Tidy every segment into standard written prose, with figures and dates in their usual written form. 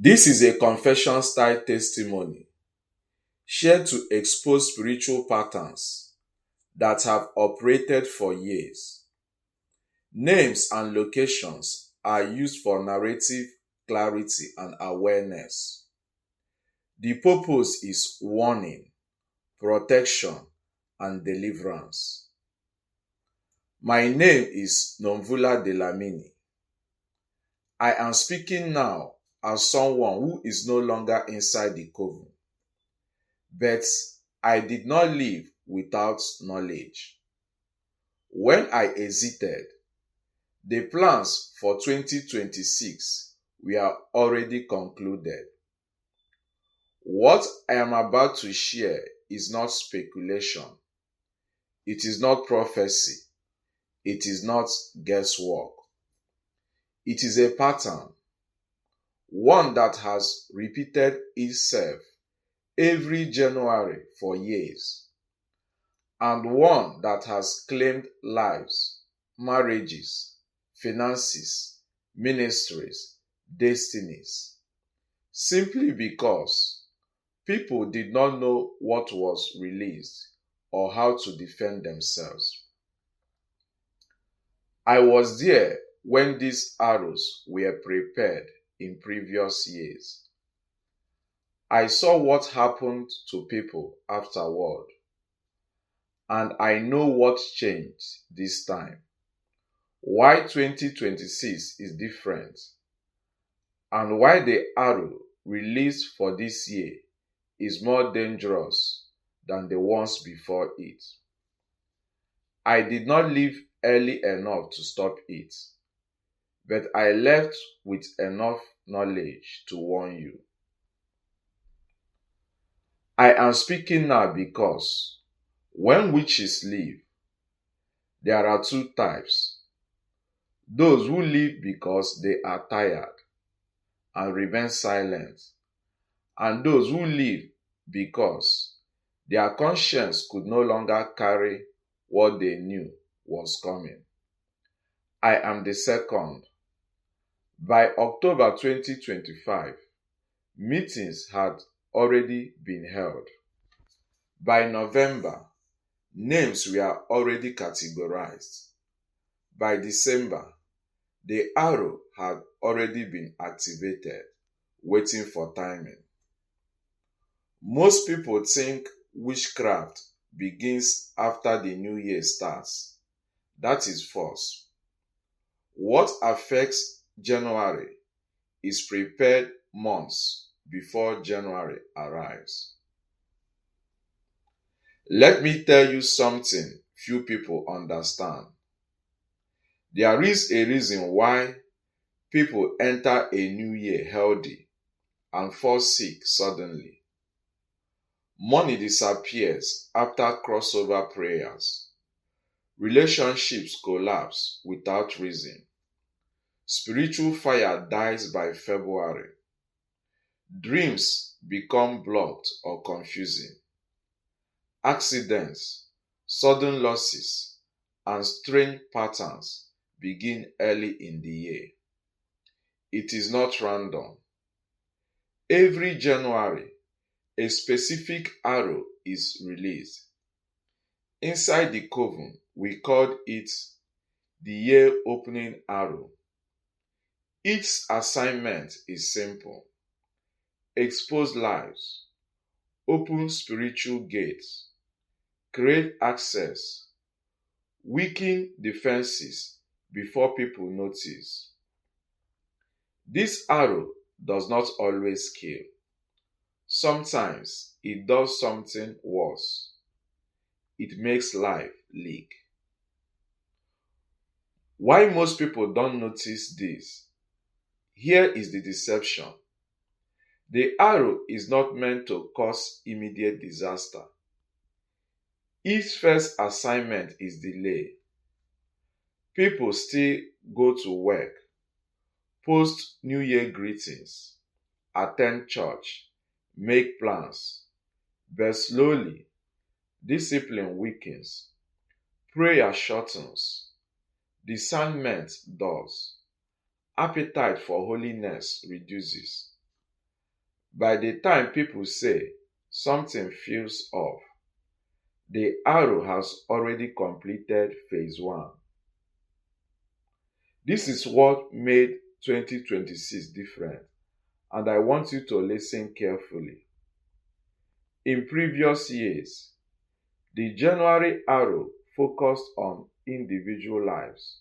This is a confession style testimony shared to expose spiritual patterns that have operated for years. Names and locations are used for narrative clarity and awareness. The purpose is warning, protection, and deliverance. My name is Nomvula Delamini. I am speaking now as someone who is no longer inside the coven, but I did not live without knowledge. When I exited, the plans for 2026 were already concluded. What I am about to share is not speculation. It is not prophecy. It is not guesswork. It is a pattern, one that has repeated itself every January for years, and one that has claimed lives, marriages, finances, ministries, destinies, simply because people did not know what was released or how to defend themselves. I was there when these arrows were prepared in previous years. I saw what happened to people afterward, and I know what changed this time. Why 2026 is different, and why the arrow released for this year is more dangerous than the ones before it. I did not leave early enough to stop it, but I left with enough knowledge to warn you. I am speaking now because when witches leave, there are two types. Those who leave because they are tired and remain silent, and those who leave because their conscience could no longer carry what they knew was coming. I am the second. By October 2025, meetings had already been held. By November, names were already categorized. By December, the arrow had already been activated, waiting for timing. Most people think witchcraft begins after the new year starts. That is false. What affects January is prepared months before January arrives. Let me tell you something few people understand. There is a reason why people enter a new year healthy and fall sick suddenly. Money disappears after crossover prayers. Relationships collapse without reason. Spiritual fire dies by February. Dreams become blocked or confusing. Accidents, sudden losses, and strange patterns begin early in the year. It is not random. Every January, a specific arrow is released. Inside the coven, we called it the year opening arrow. Each assignment is simple. Expose lives, open spiritual gates, create access, weaken defenses before people notice. This arrow does not always kill. Sometimes it does something worse. It makes life leak. Why most people don't notice this? Here is the deception. The arrow is not meant to cause immediate disaster. If first assignment is delayed, people still go to work, post New Year greetings, attend church, make plans, but slowly, discipline weakens, prayer shortens, discernment dulls, appetite for holiness reduces. By the time people say something feels off, the arrow has already completed phase 1. This is what made 2026 different, and I want you to listen carefully. In previous years, the January arrow focused on individual lives.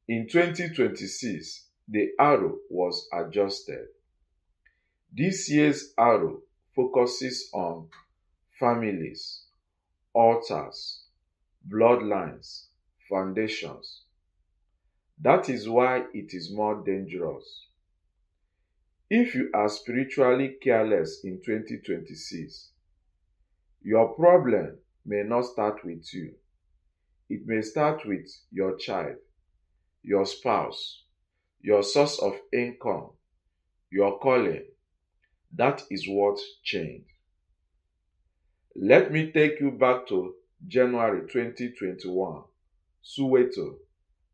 In 2026, the arrow was adjusted. This year's arrow focuses on families, altars, bloodlines, foundations. That is why it is more dangerous. If you are spiritually careless in 2026, your problem may not start with you. It may start with your child, your spouse, your source of income, your calling. That is what changed. Let me take you back to January 2021, Soweto,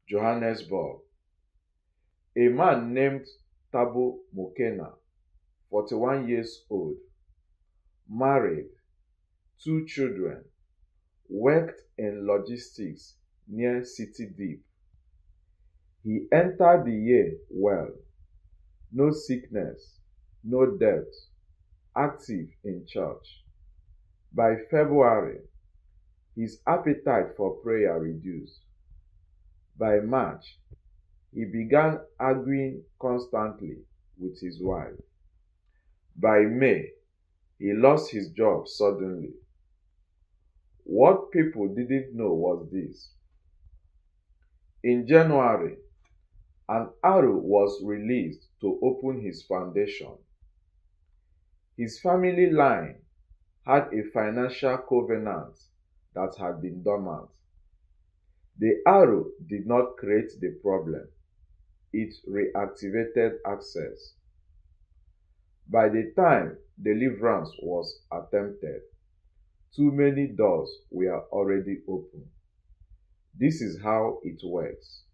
Johannesburg. A man named Tabo Mokena, 41 years old, married, 2 children, worked in logistics near City Deep. He entered the year well, no sickness, no debt, active in church. By February, his appetite for prayer reduced. By March, he began arguing constantly with his wife. By May, he lost his job suddenly. What people didn't know was this. In January, an arrow was released to open his foundation. His family line had a financial covenant that had been dormant. The arrow did not create the problem, it reactivated access. By the time deliverance was attempted, too many doors were already open. This is how it works.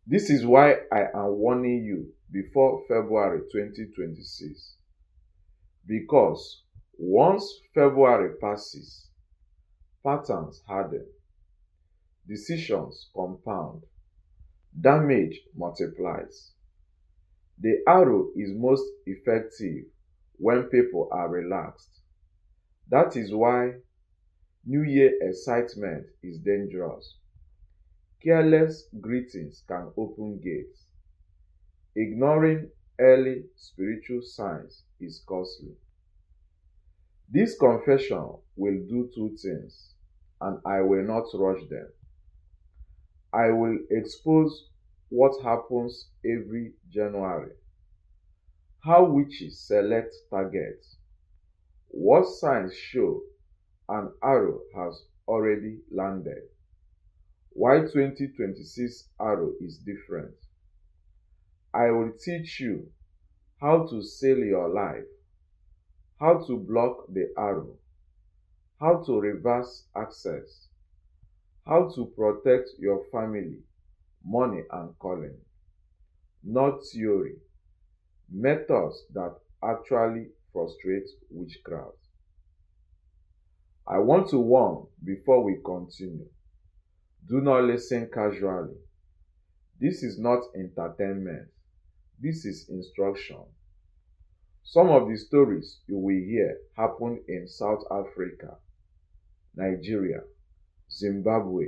This is why I am warning you before February 2026. Because once February passes, patterns harden, decisions compound, damage multiplies. The arrow is most effective when people are relaxed. That is why New Year excitement is dangerous. Careless greetings can open gates. Ignoring early spiritual signs is costly. This confession will do 2 things, and I will not rush them. I will expose what happens every January, how witches select targets, what signs show an arrow has already landed, why 2026 arrow is different. I will teach you how to seal your life, how to block the arrow, how to reverse access, how to protect your family, money, and calling. Not theory, methods that actually frustrate witchcraft. I want to warn before we continue. Do not listen casually. This is not entertainment. This is instruction. Some of the stories you will hear happened in South Africa, Nigeria, Zimbabwe,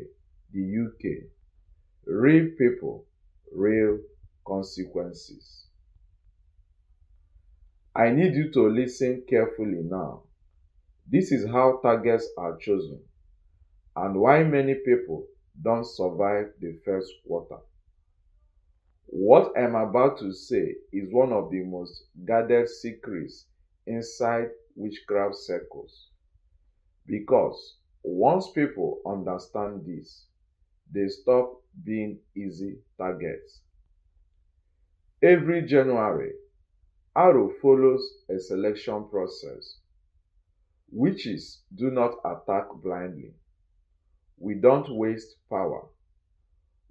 the UK. Real people, real consequences. I need you to listen carefully now. This is how targets are chosen and why many people don't survive the first quarter. What I'm about to say is one of the most guarded secrets inside witchcraft circles. Because once people understand this, they stop being easy targets. Every January, arrow follows a selection process. Witches do not attack blindly. We don't waste power.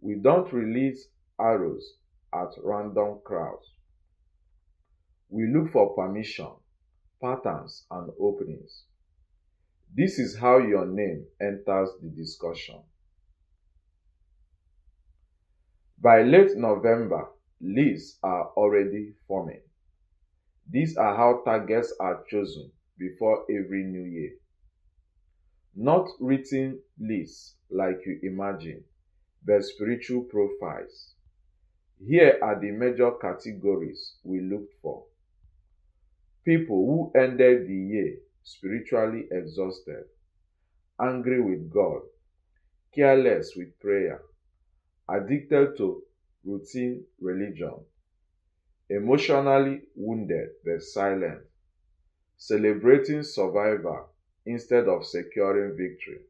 We don't release arrows at random crowds. We look for permission, patterns, and openings. This is how your name enters the discussion. By late November, lists are already forming. These are how targets are chosen before every new year. Not written lists like you imagine, but spiritual profiles. Here are the major categories we looked for. People who ended the year spiritually exhausted, angry with God, careless with prayer, addicted to routine religion, emotionally wounded but silent, celebrating survival instead of securing victory.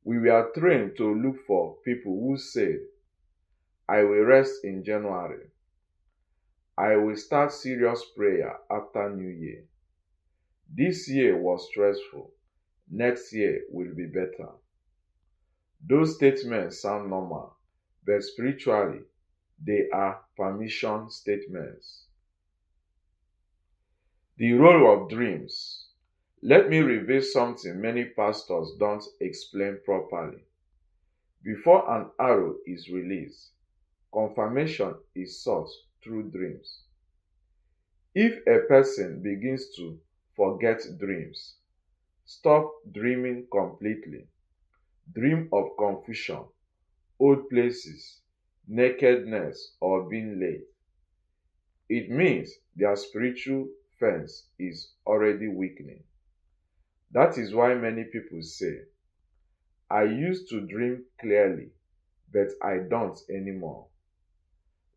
We were trained to look for people who said, I will rest in January. I will start serious prayer after New Year. This year was stressful. Next year will be better. Those statements sound normal, but spiritually, they are permission statements. The role of dreams. Let me reveal something many pastors don't explain properly. Before an arrow is released, confirmation is sought through dreams. If a person begins to forget dreams, stop dreaming completely. Dream of confusion, old places, nakedness, or being late. It means their spiritual fence is already weakening. That is why many people say, I used to dream clearly, but I don't anymore.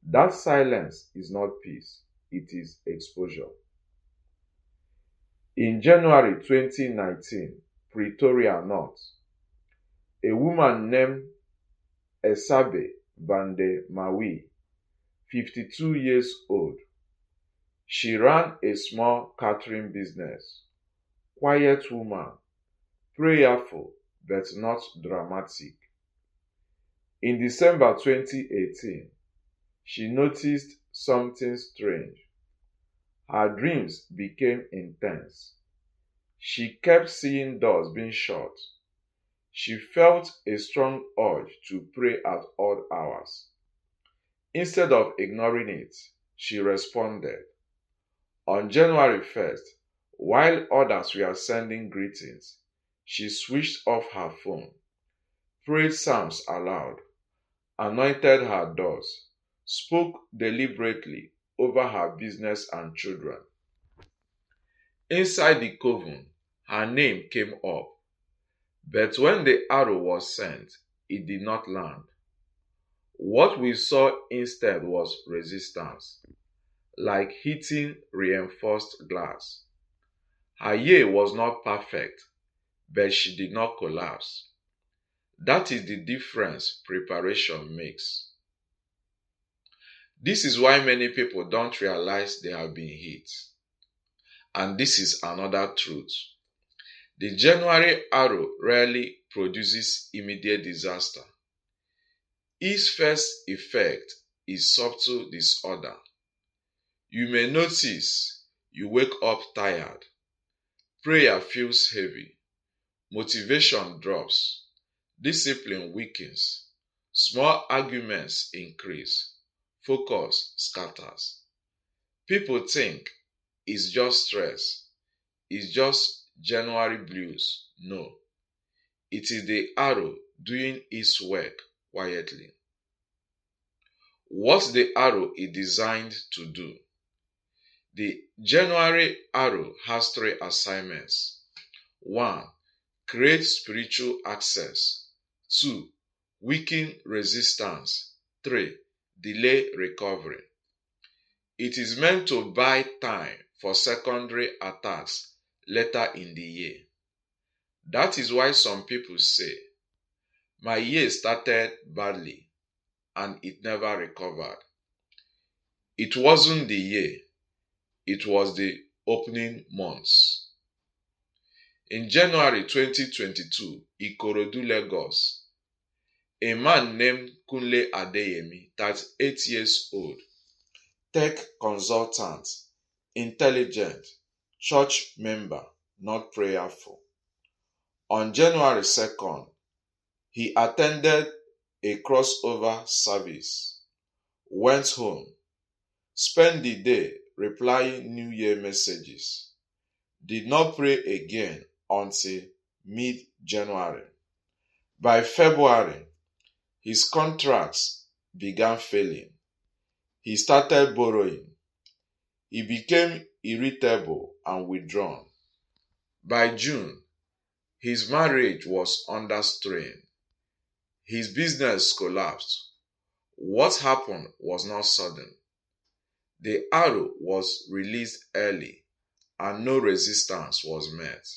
That silence is not peace, it is exposure. In January 2019, Pretoria North, a woman named Esabe Bande Mawi, 52 years old. She ran a small catering business. Quiet woman, prayerful but not dramatic. In December 2018, she noticed something strange. Her dreams became intense. She kept seeing doors being shut. She felt a strong urge to pray at odd hours. Instead of ignoring it, she responded. On January 1st, while others were sending greetings, she switched off her phone, prayed psalms aloud, anointed her doors, spoke deliberately over her business and children. Inside the coven, her name came up, but when the arrow was sent, it did not land. What we saw instead was resistance, like hitting reinforced glass. Her year was not perfect, but she did not collapse. That is the difference preparation makes. This is why many people don't realize they have been hit. And this is another truth. The January arrow rarely produces immediate disaster. Its first effect is subtle disorder. You may notice you wake up tired, prayer feels heavy, motivation drops, discipline weakens, small arguments increase, focus scatters. People think it's just stress, it's just January blues. No, it is the arrow doing its work quietly. What the arrow is designed to do? The January arrow has three assignments. 1. Create spiritual access. 2. Weaken resistance. 3. Delay recovery. It is meant to buy time for secondary attacks later in the year. That is why some people say, my year started badly and it never recovered. It wasn't the year, it was the opening months. In January 2022, Ikorodu, Lagos, a man named Kunle Adeyemi, 38 years old, tech consultant, intelligent, church member, not prayerful. On January 2nd, he attended a crossover service, went home, spent the day replying New Year messages, did not pray again until mid January. By February, his contracts began failing. He started borrowing. He became irritable and withdrawn. By June, his marriage was under strain. His business collapsed. What happened was not sudden. The arrow was released early and no resistance was met.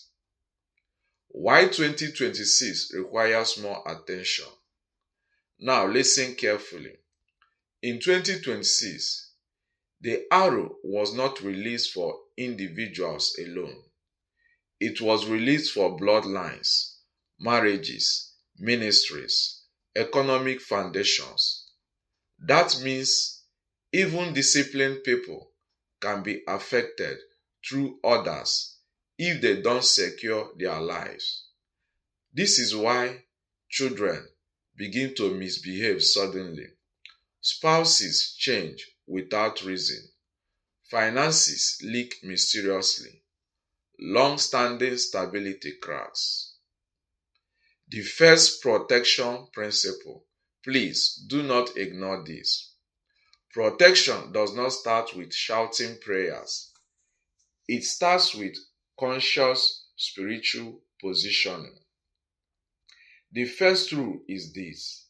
Why 2026 requires more attention? Now listen carefully. In 2026, the arrow was not released for individuals alone. It was released for bloodlines, marriages, ministries, economic foundations. That means even disciplined people can be affected through others if they don't secure their lives. This is why children begin to misbehave suddenly. Spouses change without reason. Finances leak mysteriously. Long-standing stability cracks. The first protection principle. Please do not ignore this. Protection does not start with shouting prayers. It starts with conscious spiritual positioning. The first rule is this: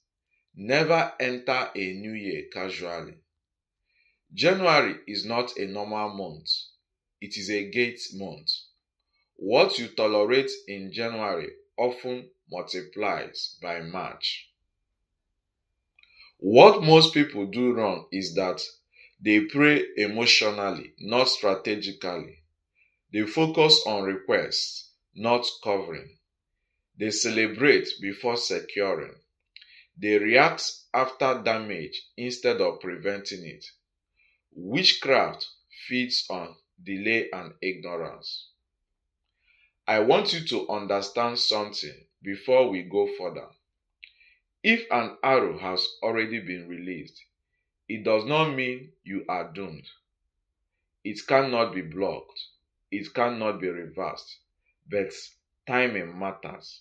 never enter a new year casually. January is not a normal month, it is a gate month. What you tolerate in January often multiplies by March. What most people do wrong is that they pray emotionally, not strategically. They focus on requests, not covering. They celebrate before securing. They react after damage instead of preventing it. Witchcraft feeds on delay and ignorance. I want you to understand something before we go further. If an arrow has already been released, it does not mean you are doomed. It cannot be blocked. It cannot be reversed. But timing matters.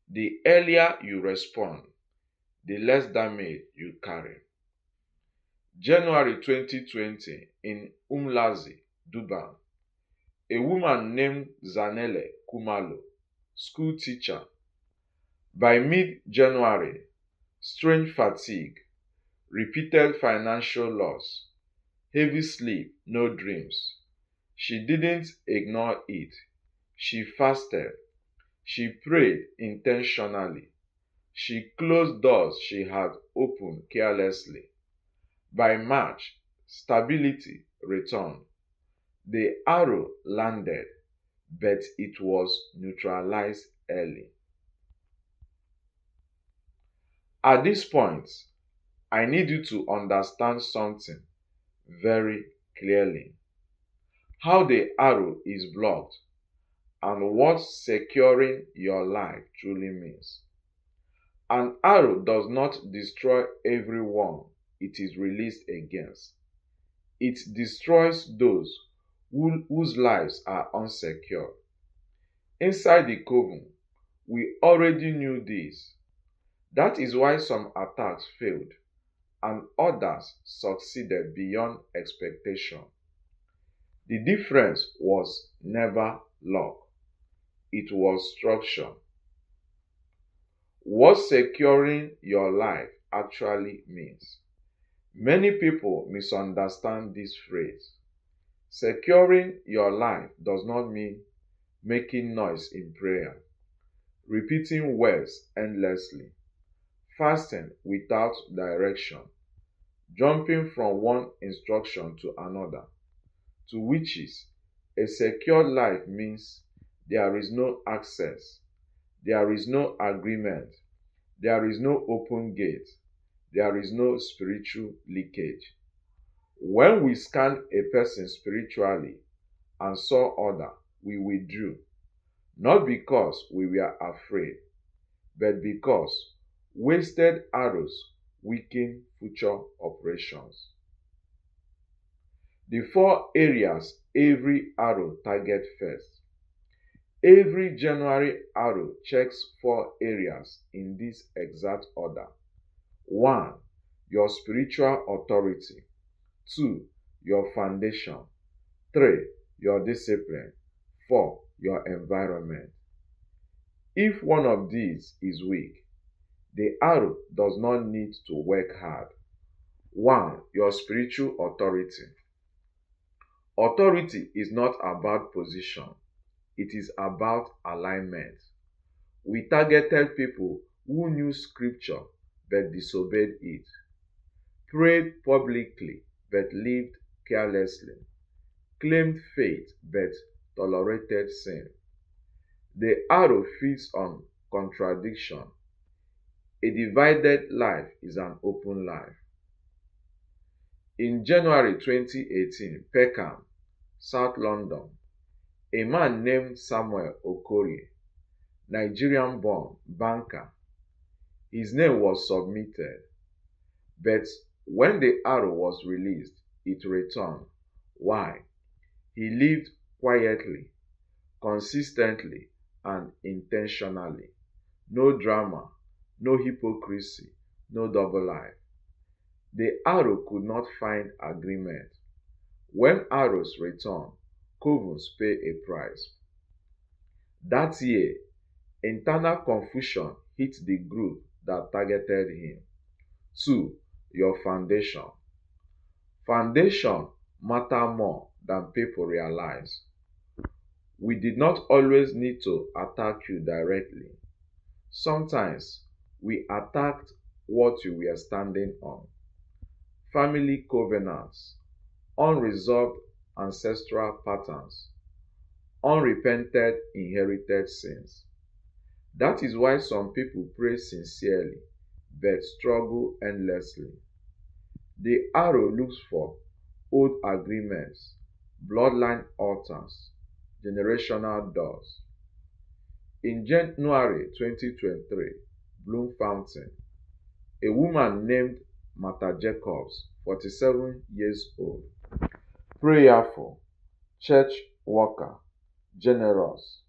The earlier you respond, the less damage you carry. January 2020 in Umlazi, Dubai, a woman named Zanele Kumalo, school teacher. By mid-January, strange fatigue, repeated financial loss, heavy sleep, no dreams. She didn't ignore it. She fasted. She prayed intentionally. She closed doors she had opened carelessly. By March, stability returned. The arrow landed, but it was neutralized early. At this point, I need you to understand something very clearly. How the arrow is blocked and what securing your life truly means. An arrow does not destroy everyone it is released against. It destroys those whose lives are unsecure. Inside the coven, we already knew this. That is why some attacks failed and others succeeded beyond expectation. The difference was never luck, it was structure. What securing your life actually means. Many people misunderstand this phrase. Securing your life does not mean making noise in prayer, repeating words endlessly, fasting without direction, jumping from one instruction to another, to witches. A secure life means there is no access, there is no agreement, there is no open gate, there is no spiritual leakage. When we scanned a person spiritually and saw order, we withdrew, not because we were afraid, but because wasted arrows weaken future operations. The four areas every arrow targets first. Every January arrow checks four areas in this exact order. 1. Your spiritual authority. 2. Your foundation. 3. Your discipline. 4. Your environment. If one of these is weak, the arrow does not need to work hard. 1. Your spiritual authority. Authority is not about position, it is about alignment. We targeted people who knew scripture but disobeyed it, prayed publicly but lived carelessly, claimed faith but tolerated sin. The arrow feeds on contradiction. A divided life is an open life. In January 2018, Peckham, South London, a man named Samuel Okorie, Nigerian-born banker, his name was submitted, but when the arrow was released, it returned. Why? He lived quietly, consistently, and intentionally. No drama, no hypocrisy, no double life. The arrow could not find agreement. When arrows return, covens pay a price. That year, internal confusion hit the group that targeted him. 2. Your foundation. Foundation matter more than people realize. We did not always need to attack you directly. Sometimes we attacked what you were standing on. Family covenants, unresolved ancestral patterns, unrepented inherited sins. That is why some people pray sincerely but struggle endlessly. The arrow looks for old agreements, bloodline altars, generational doors. In January 2023, Bloom Fountain, a woman named Martha Jacobs, 47 years old, prayerful, church worker, generous,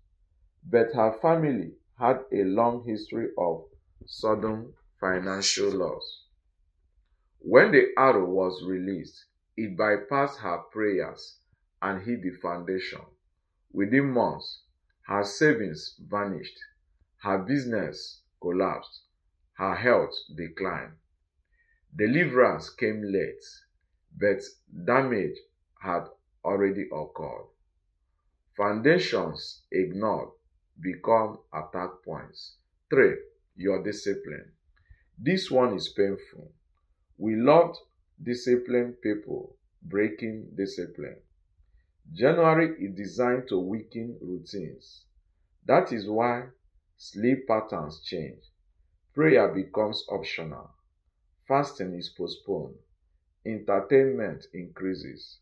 but her family had a long history of sudden financial loss. When the arrow was released, it bypassed her prayers and hit the foundation. Within months, her savings vanished, her business collapsed, her health declined. Deliverance came late, but damage had already occurred. Foundations ignored become attack points. 3. Your discipline. This one is painful. We loved disciplined people breaking discipline. January is designed to weaken routines. That is why sleep patterns change. Prayer becomes optional. Fasting is postponed. Entertainment increases.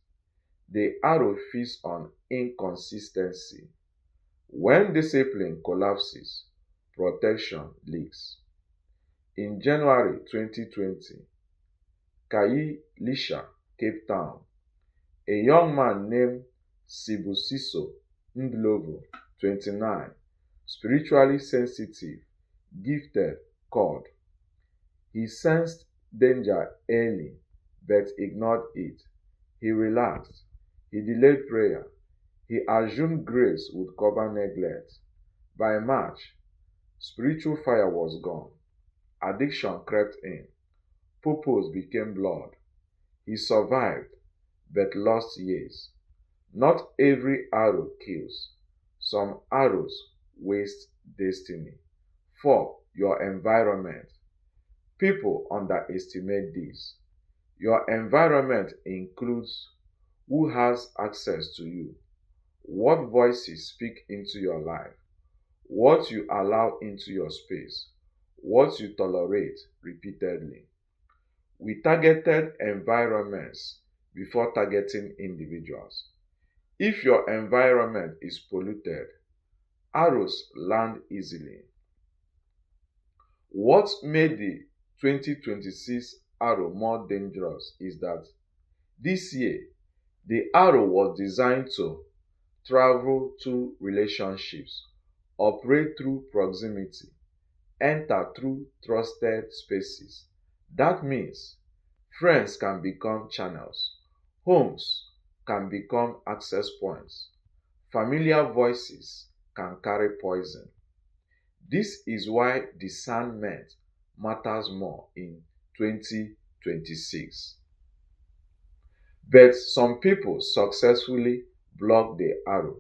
The arrow feeds on inconsistency. When discipline collapses, protection leaks. In January 2020, Lisha, Cape Town, a young man named Sibusiso Ndlovu, 29, spiritually sensitive, gifted, called. He sensed danger early but ignored it. He relaxed. He delayed prayer. He assumed grace would cover neglect. By March, spiritual fire was gone. Addiction crept in. Purpose became blurred. He survived, but lost years. Not every arrow kills. Some arrows waste destiny. 4. Your environment. People underestimate this. Your environment includes who has access to you, what voices speak into your life, what you allow into your space, what you tolerate repeatedly. We targeted environments before targeting individuals. If your environment is polluted, arrows land easily. What made the 2026 arrow more dangerous is that this year, the arrow was designed to travel through relationships, operate through proximity, enter through trusted spaces. That means friends can become channels, homes can become access points, familiar voices can carry poison. This is why discernment matters more in 2026. But some people successfully block the arrow.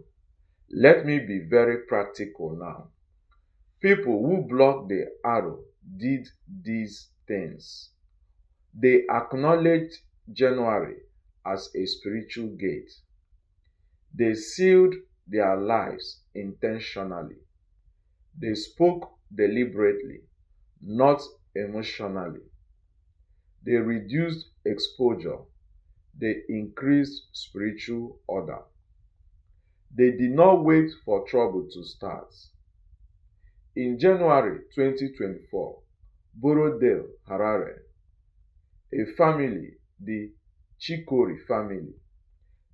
Let me be very practical now. People who block the arrow did these things. They acknowledged January as a spiritual gate. They sealed their lives intentionally. They spoke deliberately, not emotionally. They reduced exposure. They increased spiritual order. They did not wait for trouble to start. In January 2024, Borodale, Harare, a family, the Chikori family,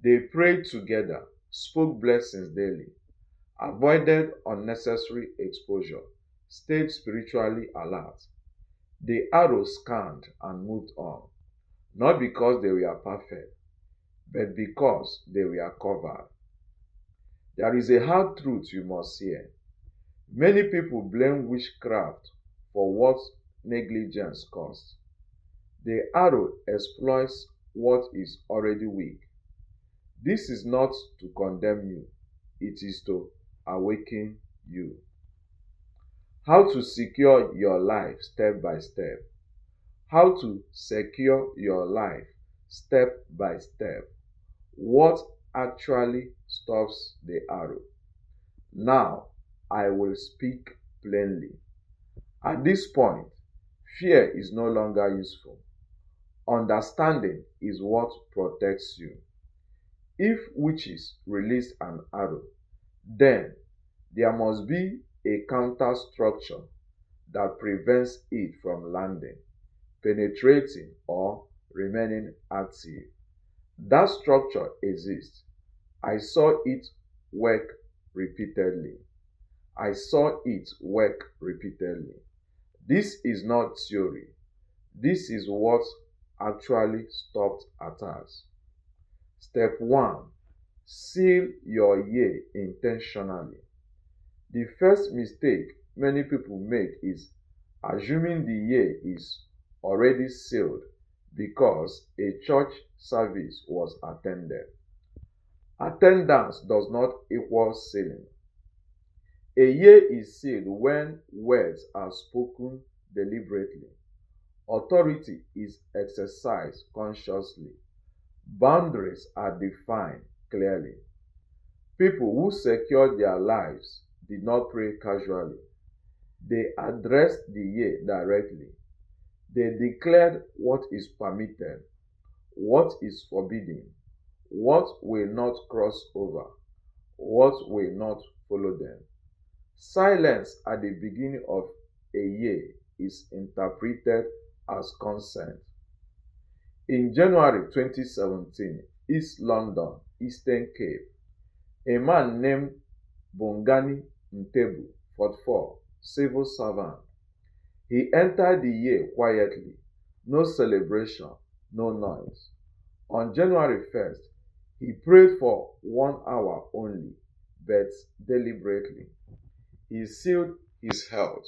they prayed together, spoke blessings daily, avoided unnecessary exposure, stayed spiritually alert. The arrows scanned and moved on, not because they were perfect, but because they were covered. There is a hard truth you must hear. Many people blame witchcraft for what negligence caused. The arrow exploits what is already weak. This is not to condemn you, it is to awaken you. How to secure your life step by step. How to secure your life step by step. What actually stops the arrow? Now, I will speak plainly. At this point, fear is no longer useful. Understanding is what protects you. If witches release an arrow, then there must be a counter structure that prevents it from landing, penetrating, or remaining active. That structure exists. I saw it work repeatedly. I saw it work repeatedly. This is not theory. This is what actually stopped attacks. Step 1. Seal your year intentionally. The first mistake many people make is assuming the year is already sealed because a church service was attended. Attendance does not equal sealing. A year is sealed when words are spoken deliberately, authority is exercised consciously, boundaries are defined clearly. People who secured their lives did not pray casually. They addressed the year directly. They declared what is permitted, what is forbidden, what will not cross over, what will not follow them. Silence at the beginning of a year is interpreted as consent. In January 2017, East London, Eastern Cape, a man named Bongani Ntebu, 44, civil servant. He entered the year quietly, no celebration, no noise. On January 1st, he prayed for 1 hour only, but deliberately. He sealed his health,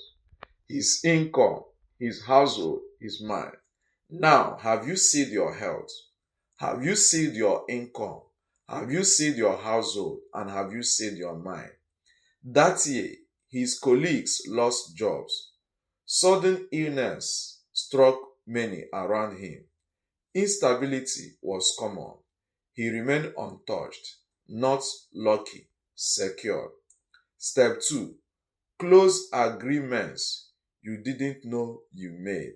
his income, his household, his mind. Now, have you sealed your health? Have you sealed your income? Have you sealed your household? And have you sealed your mind? That year, his colleagues lost jobs. Sudden illness struck many around him. Instability was common. He remained untouched, not lucky, secure. Step 2. Close agreements you didn't know you made.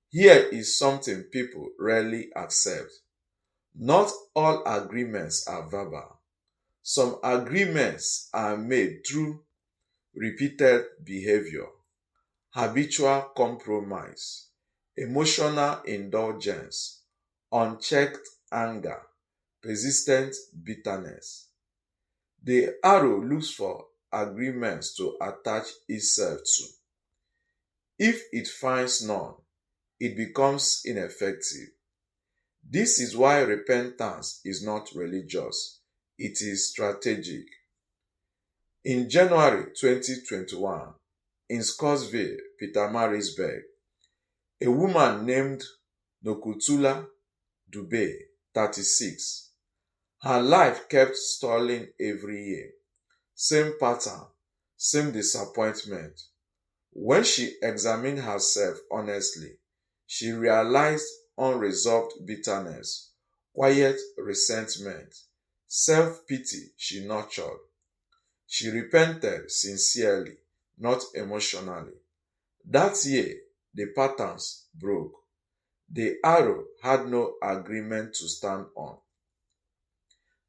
Here is something people rarely accept. Not all agreements are verbal. Some agreements are made through repeated behavior, habitual compromise, emotional indulgence, unchecked anger, persistent bitterness. The arrow looks for agreements to attach itself to. If it finds none, it becomes ineffective. This is why repentance is not religious, it is strategic. In January 2021, in Scottsville, Pietermaritzburg, a woman named Nokutula Dube, 36, her life kept stalling every year. Same pattern, same disappointment. When she examined herself honestly, she realized unresolved bitterness, quiet resentment, self pity she nurtured. She repented sincerely, not emotionally. That year, the patterns broke. The arrow had no agreement to stand on.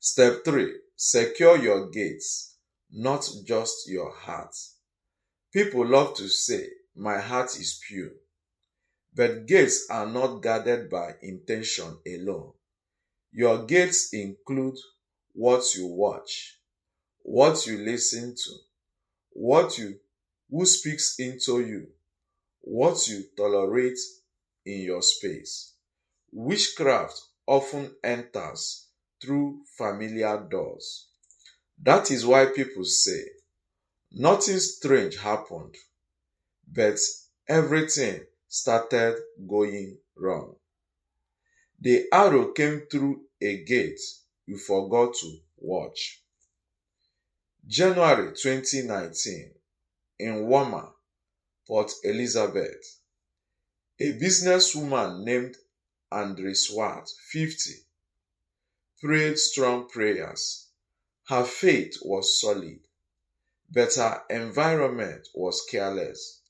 Step 3. Secure your gates, not just your heart. People love to say, "My heart is pure." But gates are not guarded by intention alone. Your gates include what you watch, what you listen to, what you who speaks into you, what you tolerate in your space. Witchcraft often enters through familiar doors. That is why people say nothing strange happened, but everything started going wrong. The arrow came through a gate you forgot to watch. January 2019, in Wama, Port Elizabeth, a businesswoman named Andre Swart, 50, prayed strong prayers. Her faith was solid, but her environment was careless.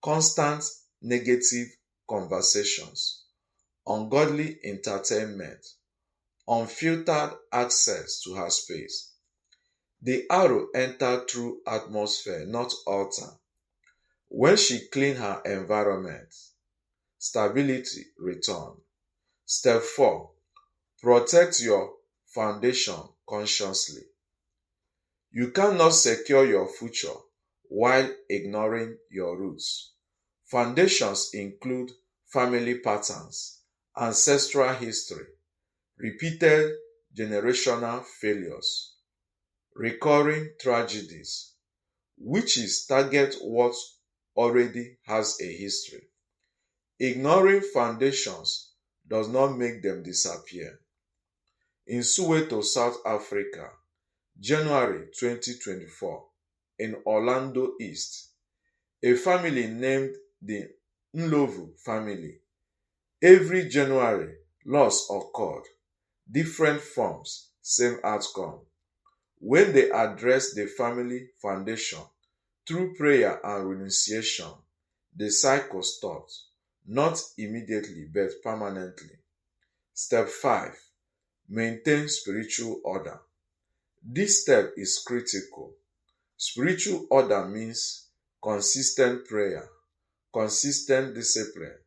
Constant negative conversations, ungodly entertainment, unfiltered access to her space. The arrow entered through atmosphere, not altar. When she cleaned her environment, stability returned. Step 4. Protect your foundation consciously. You cannot secure your future while ignoring your roots. Foundations include family patterns, ancestral history, repeated generational failures, recurring tragedies, which is target what already has a history. Ignoring foundations does not make them disappear. In Soweto, South Africa, January 2024, in Orlando East, a family named the Ndlovu family. Every January, loss occurred, different forms, same outcome. When they addressed the family foundation through prayer and renunciation, the cycle stopped, not immediately but permanently. Step 5. Maintain spiritual order. This step is critical. Spiritual order means consistent prayer, consistent discipline,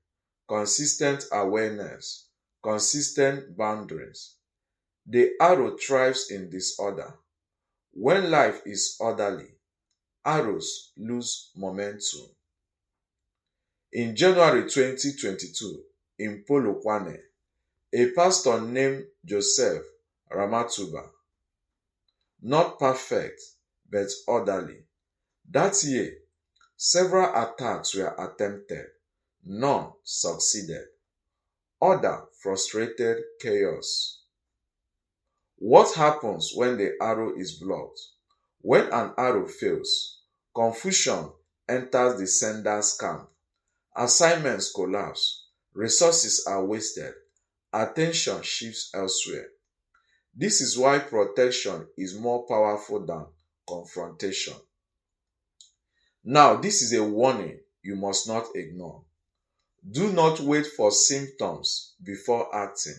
consistent awareness, consistent boundaries. The arrow thrives in disorder. When life is orderly, arrows lose momentum. In January 2022, in Polokwane, a pastor named Joseph Ramatuba, not perfect but orderly. That year, several attacks were attempted, none succeeded. Order frustrated chaos. What happens when the arrow is blocked? When an arrow fails, confusion enters the sender's camp. Assignments collapse, resources are wasted, attention shifts elsewhere. This is why protection is more powerful than confrontation. Now, this is a warning you must not ignore. Do not wait for symptoms before acting.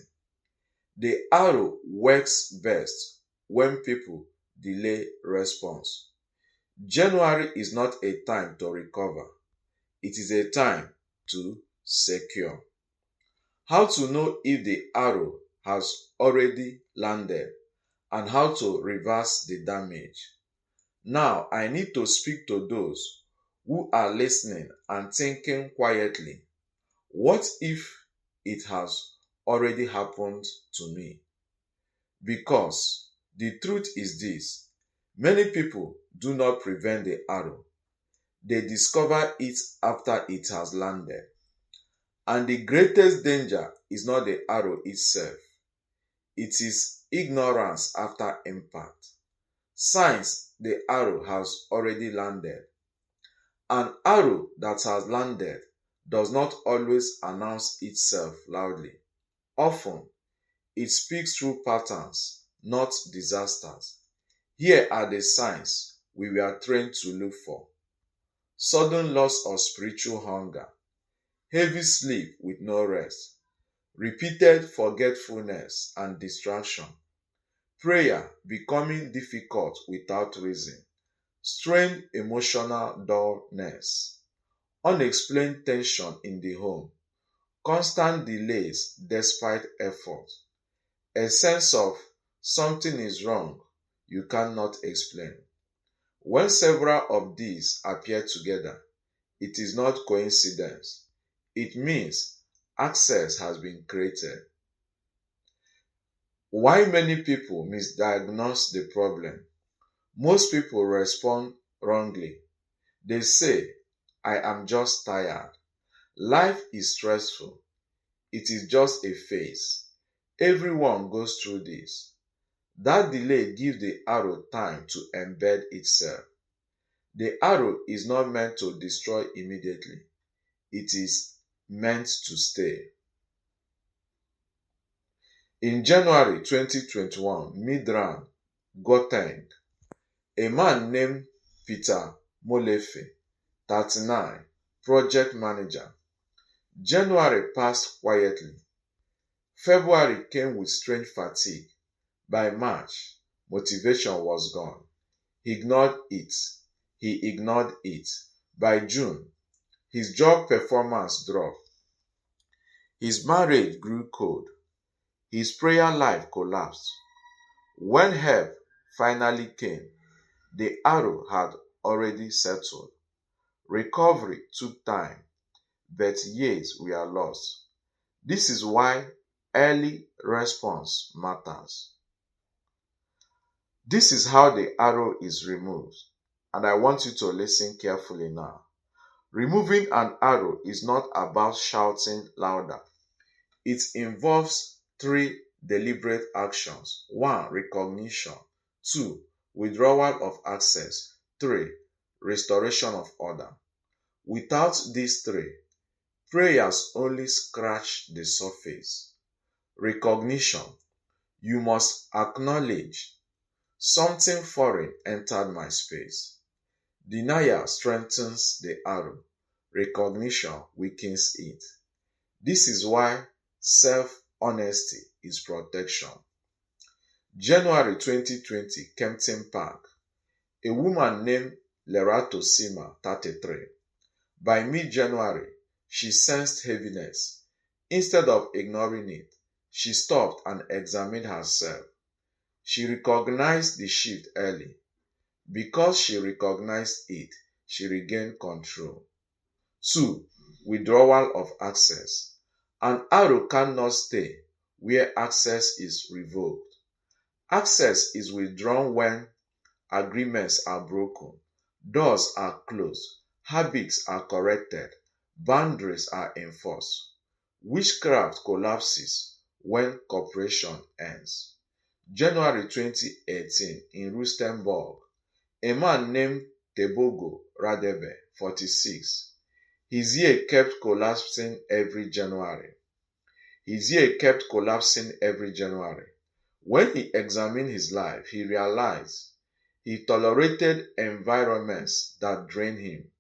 The arrow works best when people delay response. January is not a time to recover, it is a time to secure. How to know if the arrow has already landed and how to reverse the damage. Now, I need to speak to those who are listening and thinking quietly. What if it has already happened to me? Because the truth is this: many people do not prevent the arrow, they discover it after it has landed. And the greatest danger is not the arrow itself, it is ignorance after impact. Signs the arrow has already landed. An arrow that has landed does not always announce itself loudly. Often, it speaks through patterns, not disasters. Here are the signs we were trained to look for: sudden loss of spiritual hunger, heavy sleep with no rest, repeated forgetfulness and distraction, prayer becoming difficult without reason, strained emotional dullness, unexplained tension in the home, constant delays despite effort, a sense of something is wrong you cannot explain. When several of these appear together, it is not coincidence. It means access has been created. Why many people misdiagnose the problem? Most people respond wrongly. They say, I am just tired. Life is stressful. It is just a phase. Everyone goes through this. That delay gives the arrow time to embed itself. The arrow is not meant to destroy immediately. It is meant to stay. In January 2021, mid-round, Gauteng, a man named Peter Molefe, 39, project manager. January passed quietly. February came with strange fatigue. By March, motivation was gone. He ignored it. He ignored it. By June, his job performance dropped. His marriage grew cold. His prayer life collapsed. When help finally came, the arrow had already settled. Recovery took time, but years were lost. This is why early response matters. This is how the arrow is removed, and I want you to listen carefully now. Removing an arrow is not about shouting louder. It involves three deliberate actions. 1. Recognition. 2. Withdrawal of access. 3. Restoration of order. Without these three, prayers only scratch the surface. Recognition. You must acknowledge something foreign entered my space. Denial strengthens the arrow. Recognition weakens it. This is why self-honesty is protection. January 2020, Kempton Park. A woman named Lerato Sima, 33. By mid-January, she sensed heaviness. Instead of ignoring it, she stopped and examined herself. She recognized the shift early. Because she recognized it, she regained control. 2. Withdrawal of access. An arrow cannot stay where access is revoked. Access is withdrawn when agreements are broken, doors are closed, habits are corrected, boundaries are enforced. Witchcraft collapses when cooperation ends. January 2018, in Rustenburg, a man named Tebogo Radebe, 46. His year kept collapsing every January. When he examined his life, he realized he tolerated environments that drained him.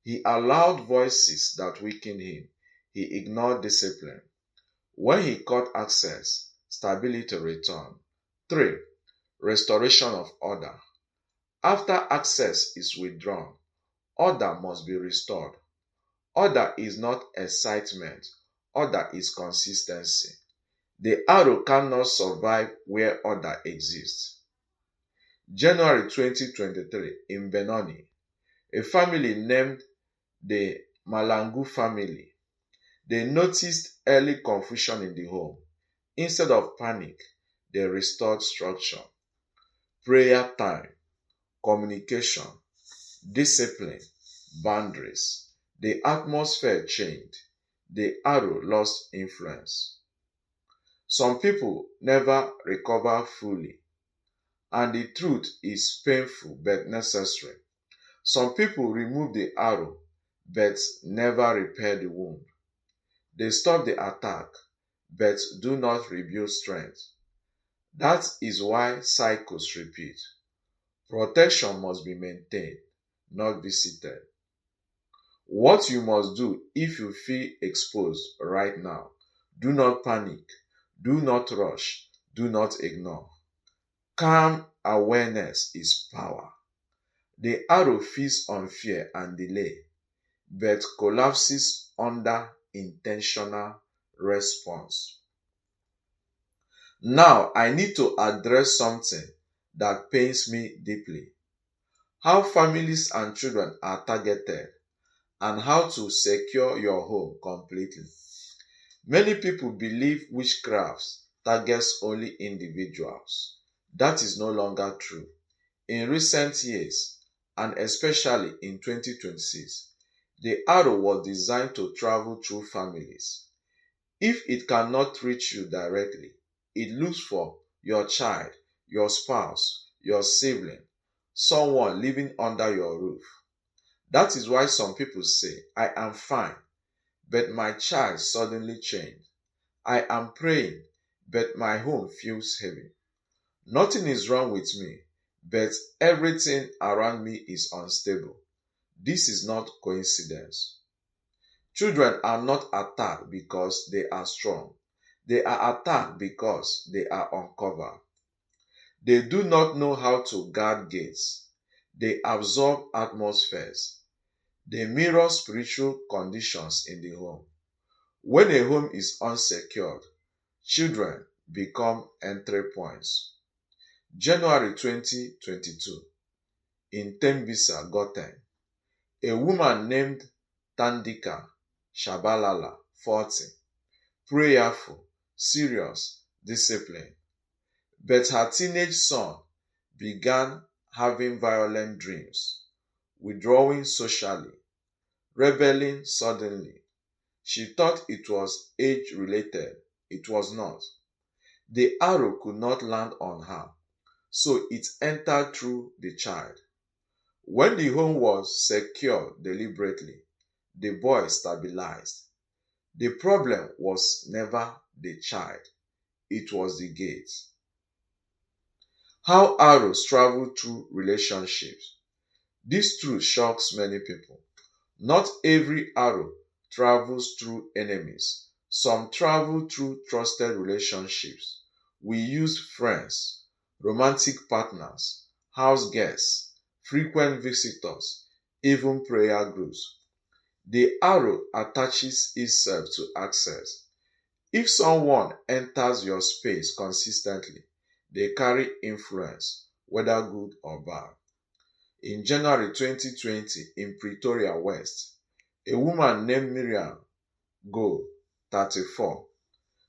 He allowed voices that weakened him. He ignored discipline. When he got access, stability return. 3. Restoration of order. After access is withdrawn, order must be restored. Order is not excitement, order is consistency. The arrow cannot survive where order exists. January 2023 in Benoni, a family named the Malangu family. They noticed early confusion in the home. Instead of panic, they restored structure. Prayer time, communication, discipline, boundaries. The atmosphere changed. The arrow lost influence. Some people never recover fully, and the truth is painful but necessary. Some people remove the arrow but never repair the wound. They stop the attack but do not rebuild strength. That is why cycles repeat. Protection must be maintained, not visited. What you must do if you feel exposed right now: do not panic, do not rush, do not ignore. Calm awareness is power. The arrow feeds on fear and delay, but collapses under intentional response. Now, I need to address something that pains me deeply: how families and children are targeted, and how to secure your home completely. Many people believe witchcraft targets only individuals. That is no longer true. In recent years, and especially in 2026, the arrow was designed to travel through families. If it cannot reach you directly, it looks for your child, your spouse, your sibling, someone living under your roof. That is why some people say, I am fine, but my child suddenly changed. I am praying, but my home feels heavy. Nothing is wrong with me, but everything around me is unstable. This is not coincidence. Children are not attacked because they are strong. They are attacked because they are uncovered. They do not know how to guard gates. They absorb atmospheres. They mirror spiritual conditions in the home. When a home is unsecured, children become entry points. January 2022, in Tembisa, Goten, a woman named Tandika Shabalala, 40, prayerful, serious, disciplined. But her teenage son began having violent dreams, withdrawing socially, rebelling suddenly. She thought it was age related. It was not. The arrow could not land on her, so it entered through the child. When the home was secured deliberately, the boy stabilized. The problem was never the child, it was the gate. How arrows travel through relationships. This truth shocks many people. Not every arrow travels through enemies. Some travel through trusted relationships. We use friends, romantic partners, house guests, frequent visitors, even prayer groups. The arrow attaches itself to access. If someone enters your space consistently, they carry influence, whether good or bad. In January 2020, in Pretoria West, a woman named Miriam Go, 34.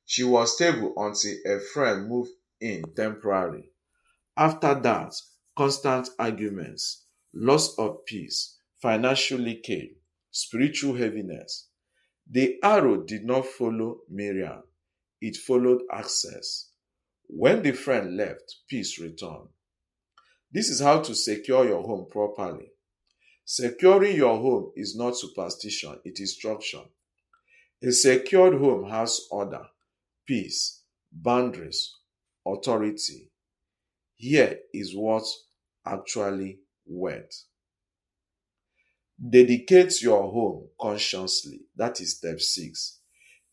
She was stable until a friend moved in temporarily. After that, constant arguments, loss of peace, financial leakage, spiritual heaviness. The arrow did not follow Miriam, it followed access. When the friend left, peace returned. This is how to secure your home properly. Securing your home is not superstition, it is structure. A secured home has order, peace, boundaries, authority. Here is what actually worked. Dedicate your home consciously. That is step 6.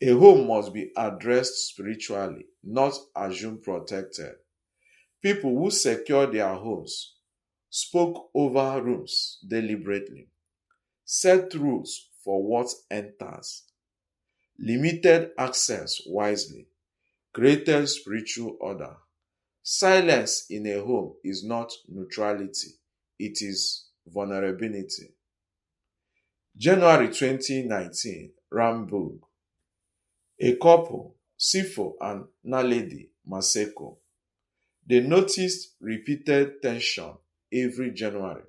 A home must be addressed spiritually, not assumed protected. People who secure their homes spoke over rooms deliberately, set rules for what enters, limited access wisely, created spiritual order. Silence in a home is not neutrality, it is vulnerability. January 2019, Ramburg. A couple, Sifo and Naledi Maseko, they noticed repeated tension every January.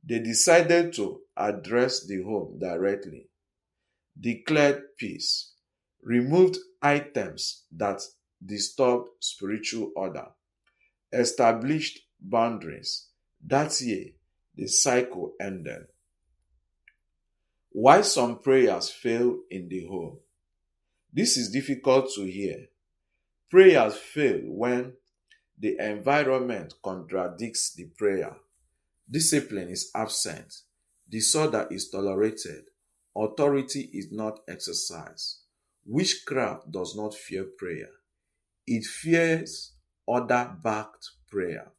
They decided to address the home directly, declared peace, removed items that disturbed spiritual order, established boundaries. That year, the cycle ended. Why some prayers fail in the home? This is difficult to hear. Prayers fail when the environment contradicts the prayer. Discipline is absent. Disorder is tolerated. Authority is not exercised. Witchcraft does not fear prayer. It fears order backed prayer.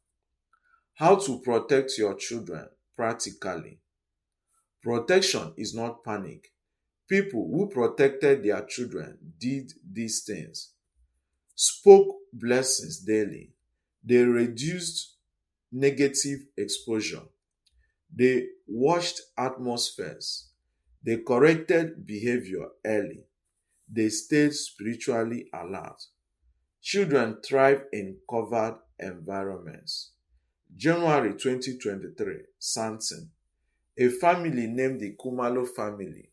How to protect your children practically. Protection is not panic. People who protected their children did these things, spoke blessings daily. They reduced negative exposure. They watched atmospheres. They corrected behavior early. They stayed spiritually alert. Children thrive in covered environments. January 2023, Santon. A family named the Kumalo family.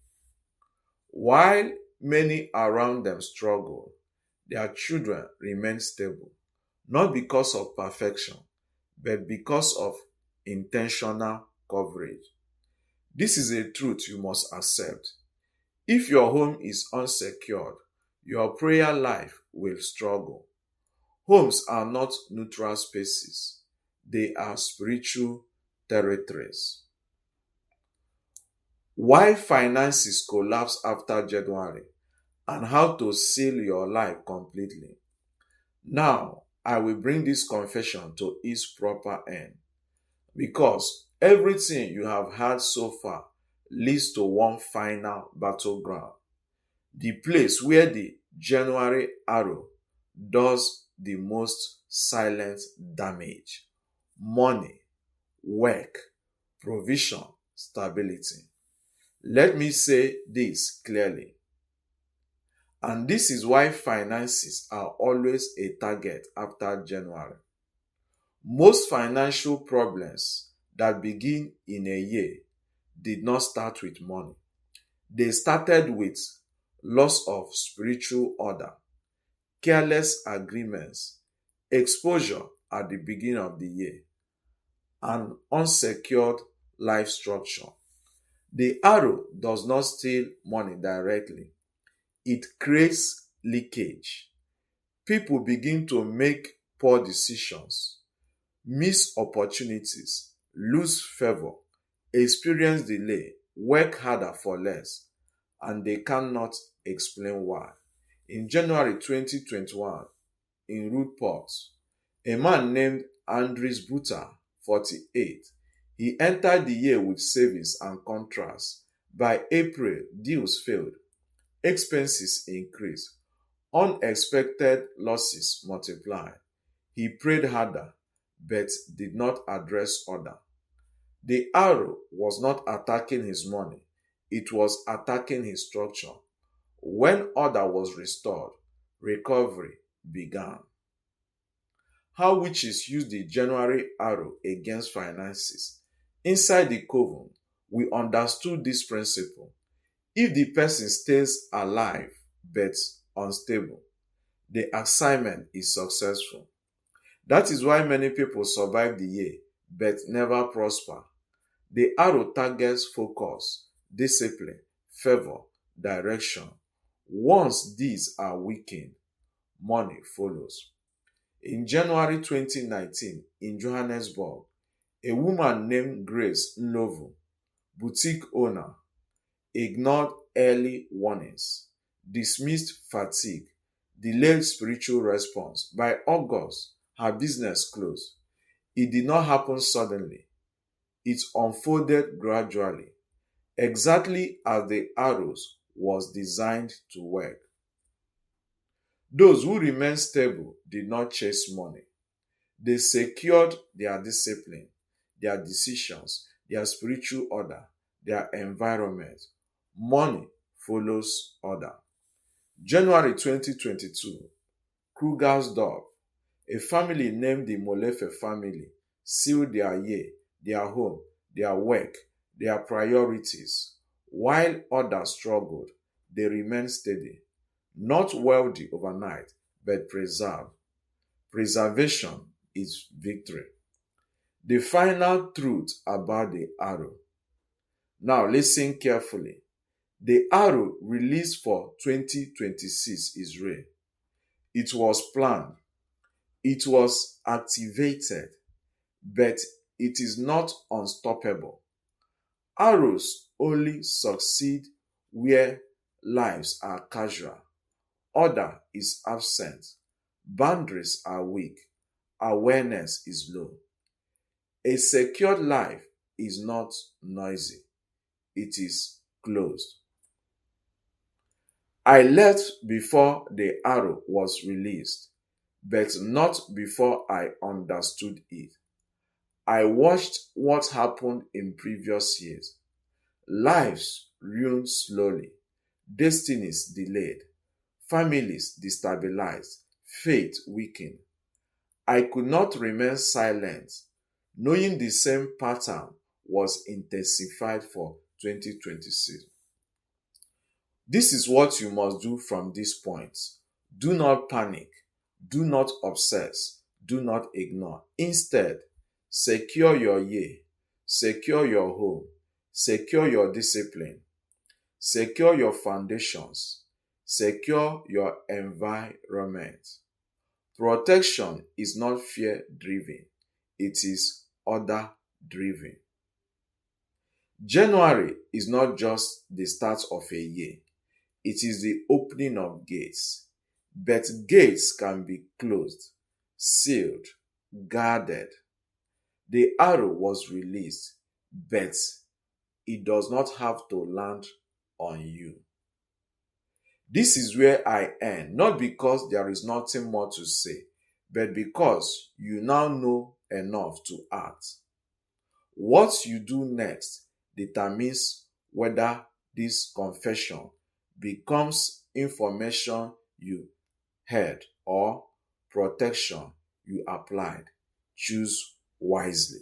While many around them struggle, their children remain stable, not because of perfection, but because of intentional coverage. This is a truth you must accept. If your home is unsecured, your prayer life will struggle. Homes are not neutral spaces, they are spiritual territories. Why finances collapse after January and how to seal your life completely. Now, I will bring this confession to its proper end because everything you have heard so far leads to one final battleground, the place where the January arrow does the most silent damage: money, work, provision, stability. Let me say this clearly. And this is why finances are always a target after January. Most financial problems that begin in a year did not start with money. They started with loss of spiritual order, careless agreements, exposure at the beginning of the year, and unsecured life structure. The arrow does not steal money directly, it creates leakage. People begin to make poor decisions, miss opportunities, lose favor, experience delay, work harder for less, and they cannot explain why. In January 2021, in Rootport, a man named Andres Buta, 48, he entered the year with savings and contracts. By April, deals failed, expenses increased, unexpected losses multiplied. He prayed harder, but did not address order. The arrow was not attacking his money, it was attacking his structure. When order was restored, recovery began. How witches use the January arrow against finances. Inside the coven, we understood this principle. If the person stays alive but unstable, the assignment is successful. That is why many people survive the year but never prosper. The arrow targets focus, discipline, favor, direction. Once these are weakened, money follows. In January 2019, in Johannesburg, a woman named Grace Nlovu, boutique owner, ignored early warnings. dismissed fatigue, delayed spiritual response. By August, her business closed. It did not happen suddenly. It unfolded gradually, exactly as the arrows was designed to work. Those who remained stable did not chase money. They secured their discipline, their decisions, their spiritual order, their environment. Money follows order. January 2022, Krugersdorp, a family named the Molefe family, sealed their year, their home, their work, their priorities. While others struggled, they remained steady, not wealthy overnight, but preserved. Preservation is victory. The final truth about the arrow. Now listen carefully. The arrow released for 2026 is real. It was planned, it was activated, but it is not unstoppable. Arrows only succeed where lives are casual, order is absent, boundaries are weak, awareness is low. A secured life is not noisy, it is closed. I left before the arrow was released, but not before I understood it. I watched what happened in previous years. Lives ruined slowly, destinies delayed, families destabilized, faith weakened. I could not remain silent, knowing the same pattern was intensified for 2026. This is what you must do from this point. Do not panic. Do not obsess. Do not ignore. Instead, secure your year, secure your home, secure your discipline, secure your foundations, secure your environment. Protection is not fear driven, it is order driven. January is not just the start of a year, it is the opening of gates. But gates can be closed, sealed, guarded. The arrow was released, but it does not have to land on you. This is where I end, not because there is nothing more to say, but because you now know enough to act. What you do next determines whether this confession becomes information you heard or protection you applied. Choose wisely.